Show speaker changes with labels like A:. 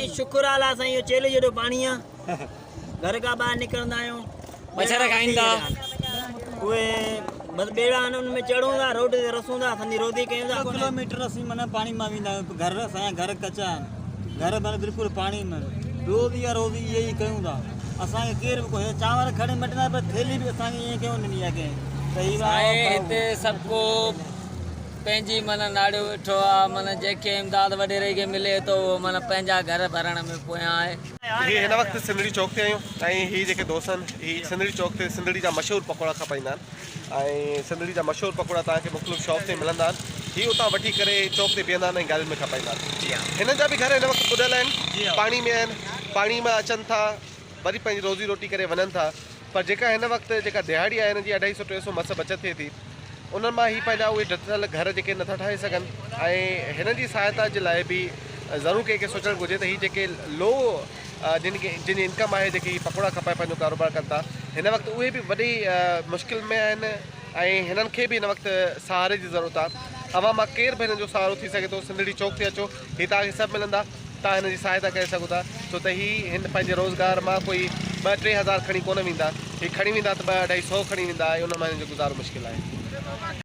A: साईं शुक्र आला साईं चेले जो पानी है घर का बाहर निकलंदा आहियूं
B: मच्छर खाईंदा
A: उहे बस बेड़ा उनमें चढ़ूंदा रोड ते रसूंदा संदी रोदी कयूंदा
C: किलोमीटर असी मन पानी में वेंदा आहियूं घर असांजा घर कच्चा आहिनि घर मन बिल्कुलु पानी में रोज़ इहे ई कयूं था असांखे केरु बि कोई चांवर खणी मटंदा पर थैली बि असांखे ईअं कयूं ॾिनी आहे कंहिं
B: हिते सभु को पंहिंजी मन नाड़ियो वेठो आहे मन जंहिंखे इमदाद वॾेरे खे मिले थो मन पंहिंजा घर भरण में पोयां आहे।
D: ही हिन वक़्तु सिंधड़ी चौक ते आहियूं ऐं ही जेके दोस्त आहिनि ही सिंधड़ी चौक ते सिंधड़ी जा मशहूरु पकोड़ा खपाईंदा आहिनि ऐं सिंधड़ी जा मशहूरु पकोड़ा तव्हांखे मुख़्तलिफ़ शॉप ते मिलंदा आहिनि ही उतां वठी करे चौक ते बीहंदा आहिनि ऐं ॻाल्हियुनि में खपाईंदा आहिनि। हिननि जा बि घर हिन वक़्तु ॿुॾल आहिनि पाणी में आहिनि पाणी में अचनि था वरी पंहिंजी रोज़ी रोटी करे वञनि था पर जेका हिन वक़्तु जेका दिहाड़ी आहे हिन जी 250-300 मस बचत थिए थी उन्हनि मां ही पंहिंजा उहे ॾिठल घर जेके नथा ठाहे सघनि ऐं हिन जी सहायता जे लाइ बि ज़रूरु कंहिंखे सोचणु घुरिजे त ही जेके लो जिन इनकम आहे जेकी पकोड़ा खपाए पंहिंजो कारोबार कनि था हिन वक़्तु उहे बि वॾी मुश्किल में आहिनि ऐं हिननि खे बि हिन वक़्तु सहारे जी ज़रूरत आहे। अवां मां केर बि हिननि जो सहारो थी सघे थो सिंधड़ी चौक ते अचो ही तव्हांखे सभु मिलंदा तव्हां हिन जी सहायता करे सघो था छो त ही हिन पंहिंजे रोज़गार मां कोई 2-3 हज़ार खणी कोन वेंदा ही खणी वेंदा त 200-250 खणी वेंदा ऐं उन मां हिन जो गुज़ारो मुश्किल आहे।